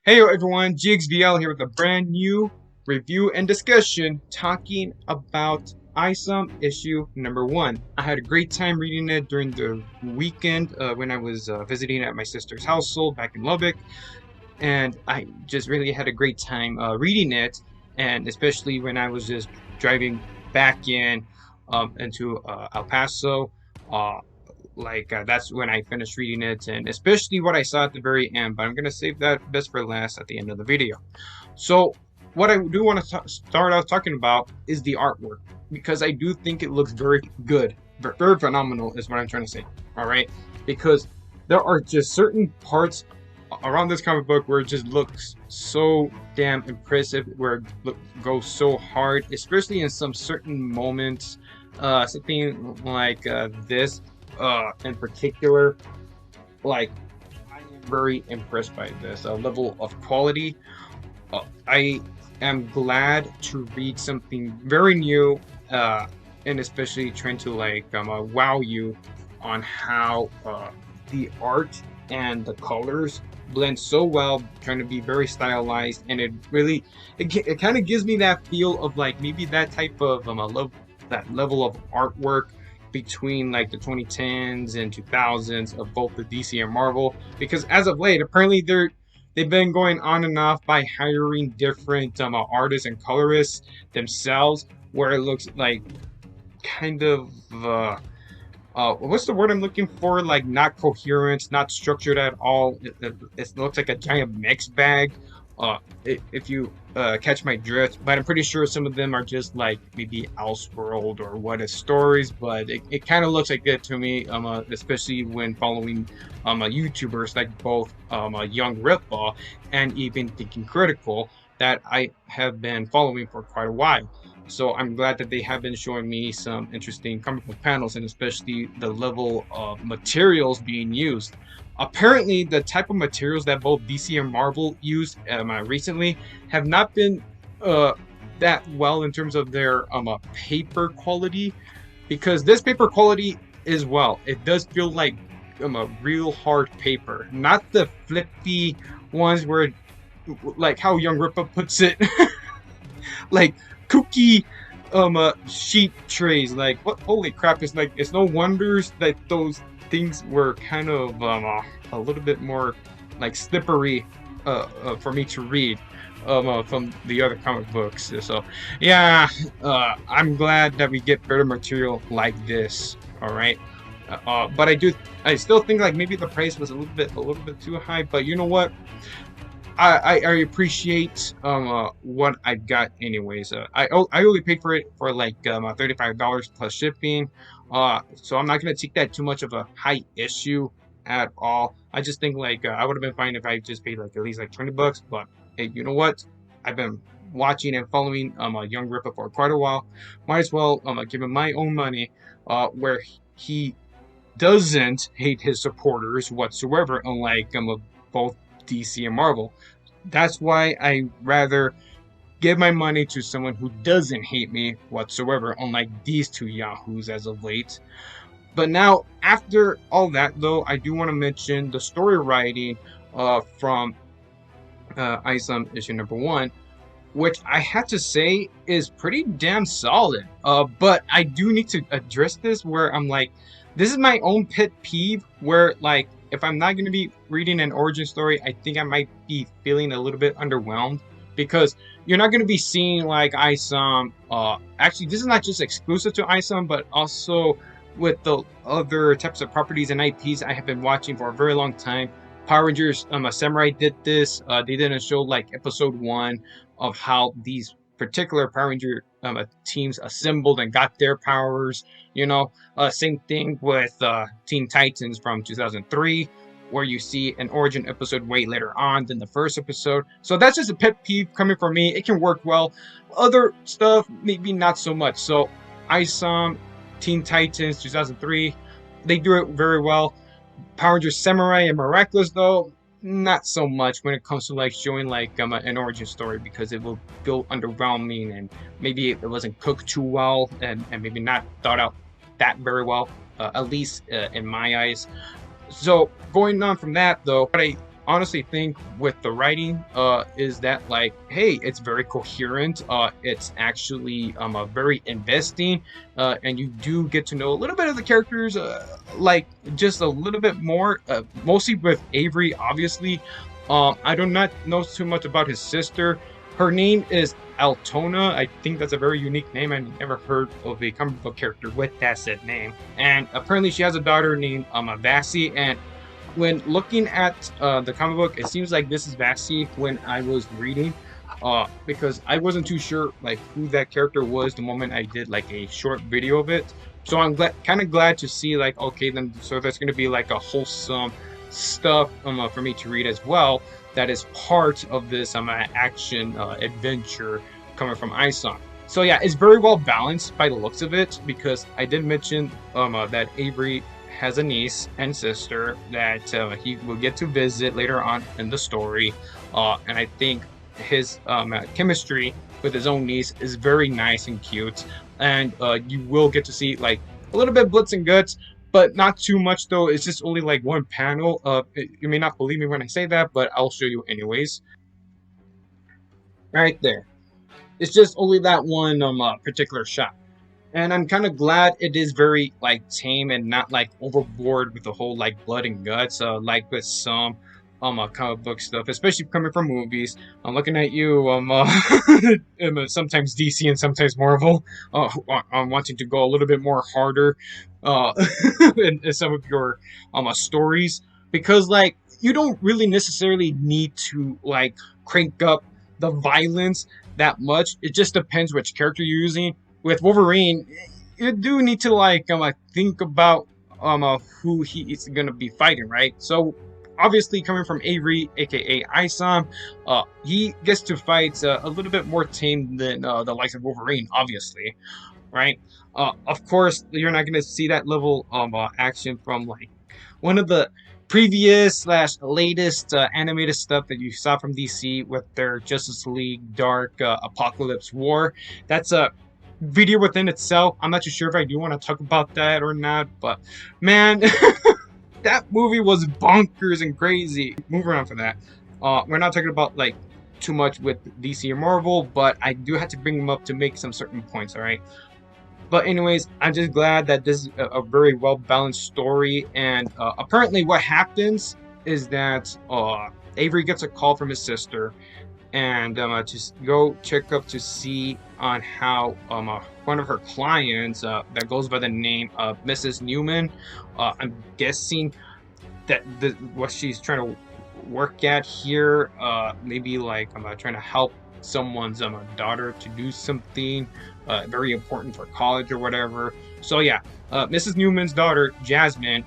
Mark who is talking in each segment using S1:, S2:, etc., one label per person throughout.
S1: Hey everyone, GXVL here with a brand new review and discussion talking about Isom issue number 1. I had a great time reading it during the weekend when I was visiting at my sister's household back in Lubbock, and I just really had a great time reading it, and especially when I was just driving back into El Paso. Uh, that's when I finished reading it, and especially what I saw at the very end, but I'm gonna save that best for last at the end of the video. So what I do want to start out talking about is the artwork, because I do think it looks very good, very phenomenal is what I'm trying to say. All right, because there are just certain parts around this comic book where it just looks so damn impressive, where it goes so hard, especially in some certain moments. Something like this in particular, like, I am very impressed by this level of quality. I am glad to read something very new, and especially trying to wow you on how the art and the colors blend so well, trying to be very stylized, and it kind of gives me that feel of like maybe that type of that level of artwork between like the 2010s and 2000s of both the DC and Marvel, because as of late apparently they've been going on and off by hiring different artists and colorists themselves, where it looks like kind of what's the word I'm looking for? Like, not coherent, not structured at all. It looks like a giant mix bag. If you catch my drift, but I'm pretty sure some of them are just like maybe Elseworld or What If stories, but it kind of looks like it to me, especially when following YouTubers like both Young Rippa and even Thinking Critical that I have been following for quite a while. So I'm glad that they have been showing me some interesting comic book panels, and especially the level of materials being used. Apparently, the type of materials that both DC and Marvel used recently have not been that well in terms of their paper quality, because this paper quality is, well, it does feel like a real hard paper, not the flippy ones where, like how Young Rippa puts it, like kooky sheet trays. Like, what? Holy crap! It's no wonders that those things were kind of a little bit more like slippery for me to read from the other comic books. So yeah, I'm glad that we get better material like this. All right. But I still think like maybe the price was a little bit too high. But you know what? I appreciate what I got anyways. I only paid for it for like $35 plus shipping. So I'm not gonna take that too much of a high issue at all. I just think like I would have been fine if I just paid like at least like $20. But hey, you know what? I've been watching and following Young Ripper for quite a while. Might as well give him my own money, where he doesn't hate his supporters whatsoever, unlike both DC and Marvel. That's why I rather give my money to someone who doesn't hate me whatsoever, unlike these two yahoos as of late. But now, after all that, though, I do want to mention the story writing from Isom issue number 1, which I have to say is pretty damn solid. But I do need to address this, where I'm like, this is my own pet peeve, where like, if I'm not going to be reading an origin story, I think I might be feeling a little bit underwhelmed, because you're not going to be seeing like Isom. Actually, this is not just exclusive to Isom, but also with the other types of properties and IPs I have been watching for a very long time. Power Rangers Samurai did this. They didn't show like episode 1 of how these particular Power Ranger teams assembled and got their powers. You know, same thing with Teen Titans from 2003, where you see an origin episode way later on than the first episode. So that's just a pet peeve coming from me. It can work well. Other stuff, maybe not so much. So Isom, Teen Titans 2003, they do it very well. Power Rangers Samurai and Miraculous, though, not so much when it comes to like showing like an origin story, because it will feel underwhelming, and maybe it wasn't cooked too well, and maybe not thought out that very well, at least in my eyes. So going on from that, though, what I honestly think with the writing is that like, hey, it's very coherent. It's actually very investing, and you do get to know a little bit of the characters, like just a little bit more. Mostly with Avery, obviously. I do not know too much about his sister. Her name is Altona. I think that's a very unique name. I never heard of a comic book character with that said name. And apparently, she has a daughter named Vassie. And when looking at the comic book, it seems like this is Vassie when I was reading, because I wasn't too sure like who that character was the moment I did like a short video of it. So I'm kind of glad to see like, okay, then so there's going to be like a wholesome stuff for me to read as well. That is part of this action adventure coming from Isom. So yeah, it's very well balanced by the looks of it, because I did mention that Avery has a niece and sister that he will get to visit later on in the story, and I think his chemistry with his own niece is very nice and cute, and you will get to see like a little bit of blitz and guts, but not too much though. It's just only like one panel. You may not believe me when I say that, but I'll show you anyways. Right there. It's just only that one particular shot. And I'm kind of glad it is very like tame and not like overboard with the whole like blood and guts, like with some comic book stuff, especially coming from movies. I'm looking at you, sometimes DC and sometimes Marvel, I'm wanting to go a little bit more harder uh in some of your stories, because like you don't really necessarily need to like crank up the violence that much. It just depends which character you're using. With Wolverine, you do need to like think about who he is gonna be fighting, right? So obviously coming from Avery, aka Isom, he gets to fight a little bit more tame than the likes of Wolverine, obviously, right? Of course, you're not gonna see that level of action from like one of the previous slash latest animated stuff that you saw from DC with their Justice League Dark Apocalypse War. That's a video within itself. I'm not too sure if I do want to talk about that or not, but man, that movie was bonkers and crazy. Moving on from that, we're not talking about like too much with DC or Marvel, but I do have to bring them up to make some certain points. All right. But anyways, I'm just glad that this is a very well balanced story. And apparently, what happens is that Avery gets a call from his sister, and just go check up to see on how one of her clients that goes by the name of Mrs. Newman. I'm guessing that what she's trying to work at here, maybe like I'm trying to help someone's daughter to do something very important for college or whatever. So yeah, Mrs. Newman's daughter, Jasmine,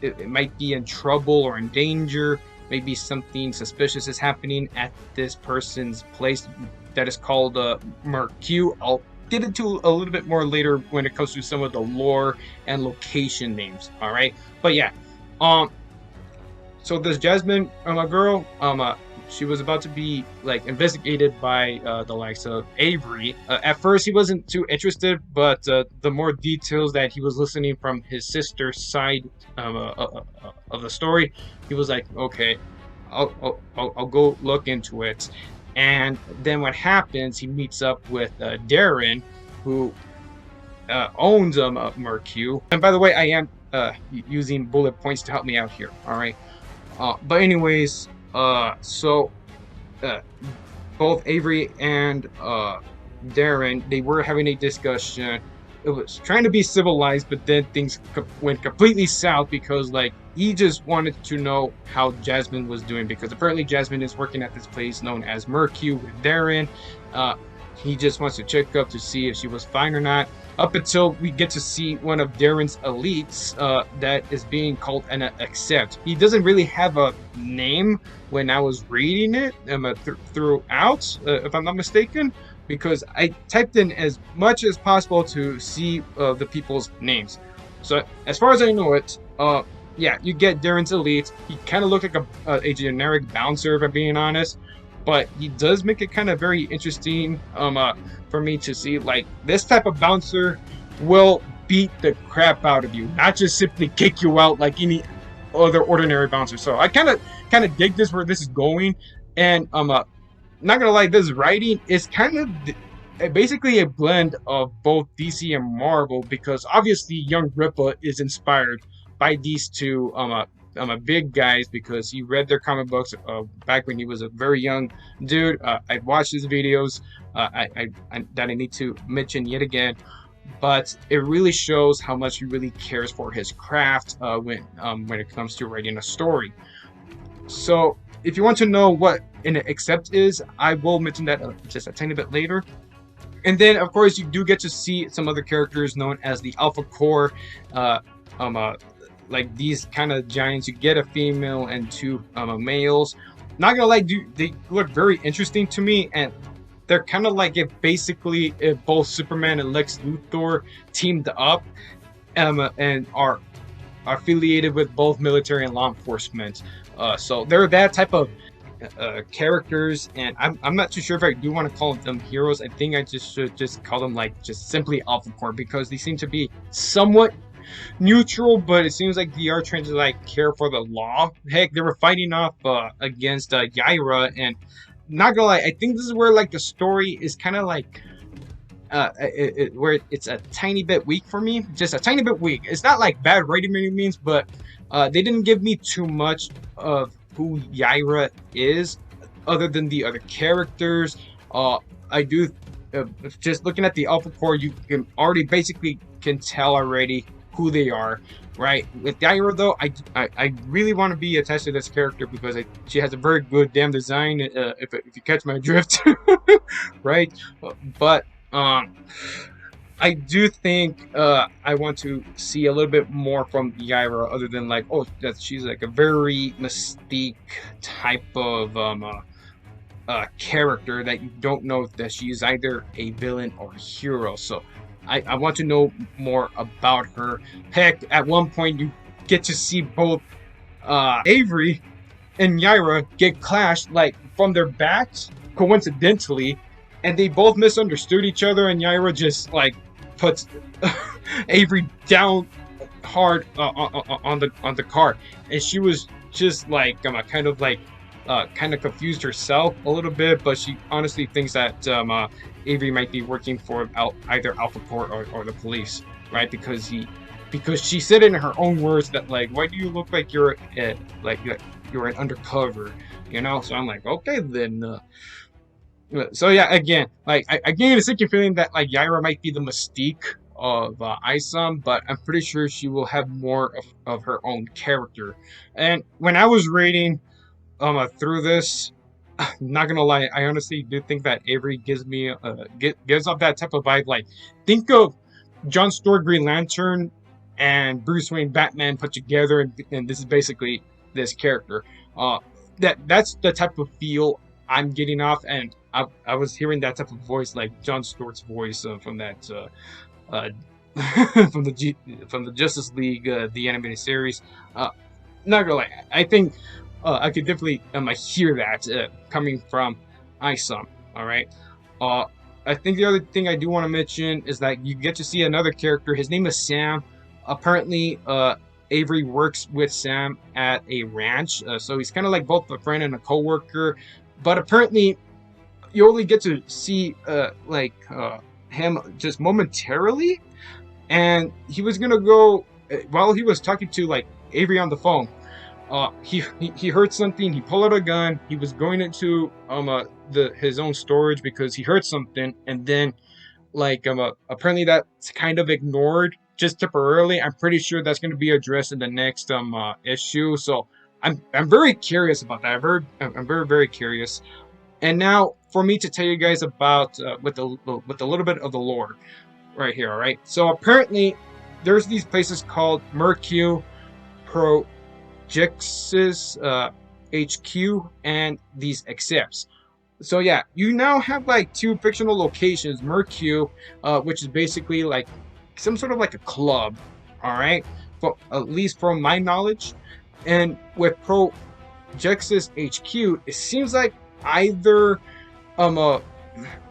S1: it might be in trouble or in danger. Maybe something suspicious is happening at this person's place that is called Mercue. I'll get into a little bit more later when it comes to some of the lore and location names. All right, but yeah, so this Jasmine, my girl, she was about to be like investigated by the likes of Avery. At first, he wasn't too interested, but the more details that he was listening from his sister's side of the story, he was like, okay, I'll go look into it. And then what happens? He meets up with Darren, who owns Mercue. And by the way, I am using bullet points to help me out here. All right. But anyways, so both Avery and Darren, they were having a discussion. It was trying to be civilized, but then things went completely south, because like he just wanted to know how Jasmine was doing, because apparently Jasmine is working at this place known as Mercue with Darren. He just wants to check up to see if she was fine or not, up until we get to see one of Darren's elites that is being called an accept. He doesn't really have a name when I was reading it throughout, if I'm not mistaken, because I typed in as much as possible to see the people's names. So as far as I know it, yeah, you get Darren's elite. He kind of looked like a generic bouncer, if I'm being honest, but he does make it kind of very interesting for me to see, like, this type of bouncer will beat the crap out of you, not just simply kick you out like any other ordinary bouncers. So I kind of dig this where this is going, and not gonna lie, this writing is kind of basically a blend of both DC and Marvel, because obviously Young Rippa is inspired by these two big guys, because he read their comic books back when he was a very young dude. I've watched his videos, that I need to mention yet again, but it really shows how much he really cares for his craft when it comes to writing a story. So if you want to know what an accept is, I will mention that just a tiny bit later. And then, of course, you do get to see some other characters known as the Alpha Core. Like these kind of giants, you get a female and two males. Not gonna lie, they look very interesting to me, and they're kind of like if both Superman and Lex Luthor teamed up, and are affiliated with both military and law enforcement. So they're that type of characters, and I'm not too sure if I do want to call them heroes. I think I should just call them like just simply Alpha Core, because they seem to be somewhat neutral, but it seems like they are trying to like care for the law. Heck, they were fighting off against Yaira, and not gonna lie, I think this is where like the story is kind of like where it's a tiny bit weak for me, just a tiny bit weak. It's not like bad writing by any means, but they didn't give me too much of who Yaira is, other than the other characters. I do, just looking at the Alpha Core, you can already basically can tell already who they are, right? With Yaira though, I really want to be attached to this character because she has a very good damn design, if you catch my drift, right? But I do think I want to see a little bit more from Yaira, other than like, oh, that she's like a very Mystique type of character that you don't know that she's either a villain or a hero. So I want to know more about her. Heck, at one point you get to see both Avery and Yaira get clashed like from their backs, coincidentally, and they both misunderstood each other, and Yaira just like puts Avery down hard on the car, and she was just like kind of confused herself a little bit, but she honestly thinks that Avery might be working for either Alpha Core or the police, right? Because she said it in her own words that like, why do you look like you're you're an undercover, you know? So I'm like, okay then. So yeah, again, like I get a sinking feeling that like Yaira might be the Mystique of Isom, but I'm pretty sure she will have more of her own character. And when I was reading through this, not gonna lie, I honestly do think that Avery gives me gives off that type of vibe. Like, think of John Stewart Green Lantern and Bruce Wayne Batman put together, and this is basically this character. That's the type of feel I'm getting off, and I was hearing that type of voice, like John Stewart's voice from that from the Justice League, the animated series. Not gonna lie, I think I could definitely hear that coming from Isom. All right. I think the other thing I do want to mention is that you get to see another character. His name is Sam. Apparently, Avery works with Sam at a ranch, so he's kind of like both a friend and a coworker. But apparently, you only get to see him just momentarily, and he was gonna go while he was talking to like Avery on the phone. He heard something. He pulled out a gun. He was going into his own storage because he heard something, and then apparently that's kind of ignored just temporarily. I'm pretty sure that's going to be addressed in the next issue. So I'm very curious about that. I'm very curious. And now for me to tell you guys about with a little bit of the lore right here. All right. So apparently there's these places called Mercure, Projexis, HQ, and these accepts. So yeah, you now have like two fictional locations, Mercure, which is basically like some sort of like a club, all right, at least from my knowledge. And with Projexis HQ, it seems like either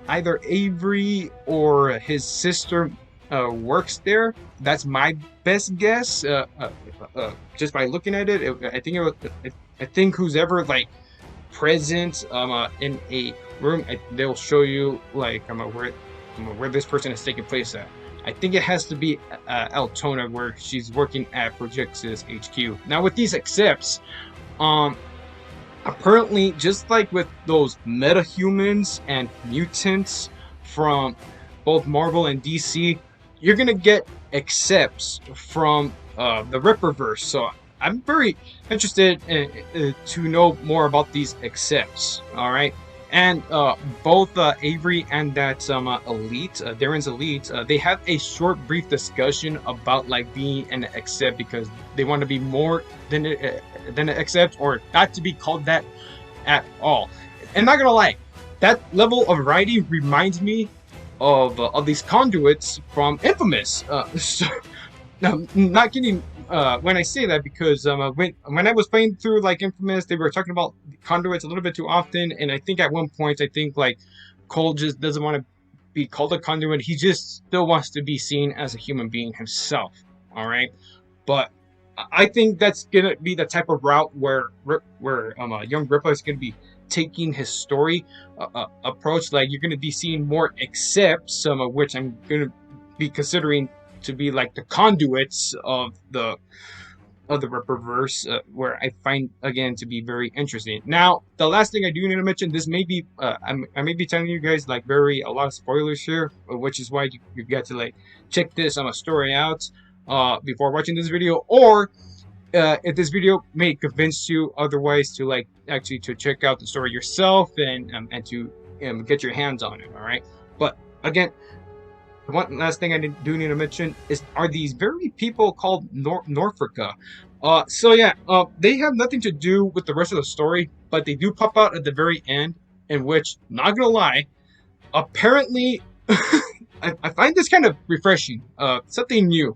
S1: Avery or his sister works there. That's my best guess. Just by looking at it, I think it was. I think who's ever like present in a room, they'll show you like where this person is taking place at. I think it has to be Altona, where she's working at Projectus HQ. Now with these accepts, apparently, just like with those metahumans and mutants from both Marvel and DC, you're gonna get accepts from the Rippaverse. So I'm very interested to know more about these accepts. All right, and both Avery and that elite, Darren's elite, they have a short, brief discussion about like being an accept because they want to be more than an accept, or not to be called that at all. And not gonna lie, that level of writing reminds me of these conduits from Infamous. So, not kidding when I say that, because when I was playing through like Infamous, they were talking about conduits a little bit too often, and I think at one point, I think like Cole just doesn't want to be called a conduit. He just still wants to be seen as a human being himself. All right, but I think that's gonna be the type of route where young Rippa is gonna be taking his story approach. Like you're gonna be seeing more accepts, some of which I'm gonna be considering to be like the conduits of the Rippaverse, where I find again to be very interesting. Now, the last thing I do need to mention, this may be I may be telling you guys like a lot of spoilers here, which is why you got to like check this story out before watching this video, or if this video may convince you otherwise to like actually to check out the story yourself and to get your hands on it. All right, but again, one last thing I do need to mention are these very people called Norfolka. So yeah, they have nothing to do with the rest of the story, but they do pop out at the very end, in which, not gonna lie, apparently I find this kind of refreshing, something new.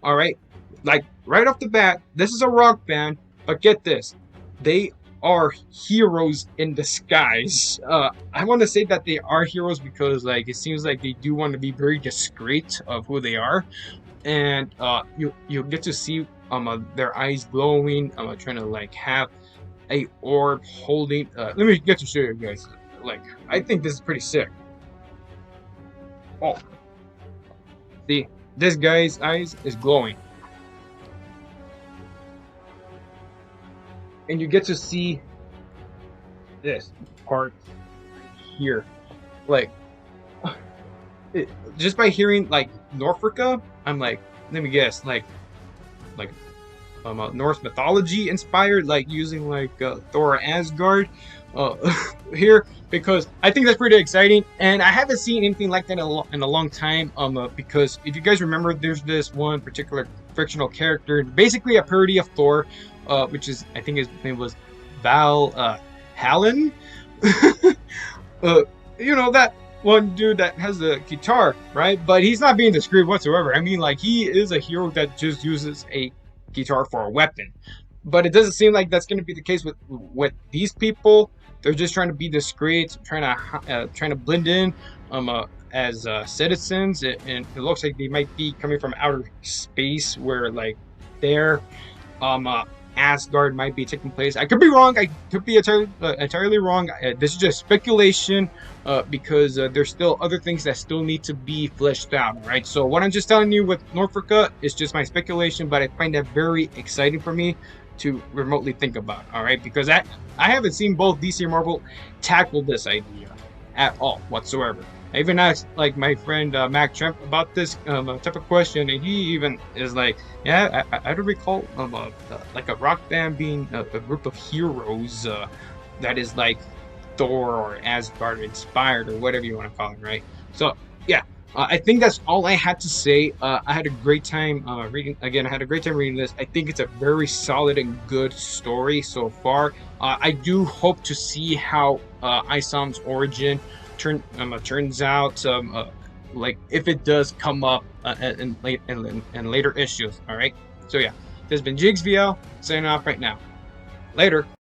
S1: All right, like right off the bat, this is a rock band, but get this, they are heroes in disguise. I want to say that they are heroes because like it seems like they do want to be very discreet of who they are, and you get to see their eyes glowing, trying to like have a orb holding. Let me get to show you guys. Like I think this is pretty sick. Oh, see, this guy's eyes is glowing. And you get to see this part here. Like, just by hearing, like, Norfolka, I'm like, let me guess, like Norse mythology inspired, like, using, like, Thor Asgard here, because I think that's pretty exciting, and I haven't seen anything like that in a long time, because if you guys remember, there's this one particular fictional character, basically a parody of Thor, which is, I think his name was Val Hallen. You know, that one dude that has a guitar, right? But he's not being discreet whatsoever. I mean, like, he is a hero that just uses a guitar for a weapon. But it doesn't seem like that's going to be the case with these people. They're just trying to be discreet, trying to blend in as citizens, and it looks like they might be coming from outer space, where like their Asgard might be taking place. I could be wrong. I could be entirely wrong. This is just speculation, because there's still other things that still need to be fleshed out, right? So what I'm just telling you with Norfolka is just my speculation, but I find that very exciting for me to remotely think about, all right? Because I haven't seen both DC and Marvel tackle this idea at all whatsoever. I even asked like my friend Mac Tremp about this type of question, and he even is like, yeah, I don't recall like a rock band being a group of heroes that is like Thor or Asgard inspired, or whatever you want to call it, right? So yeah, I think that's all I had to say. I had a great time reading. Again, I had a great time reading this. I think it's a very solid and good story so far. I do hope to see how Isom's origin turns out, like if it does come up in later issues. All right. So yeah, this has been Jigs VL signing off right now. Later.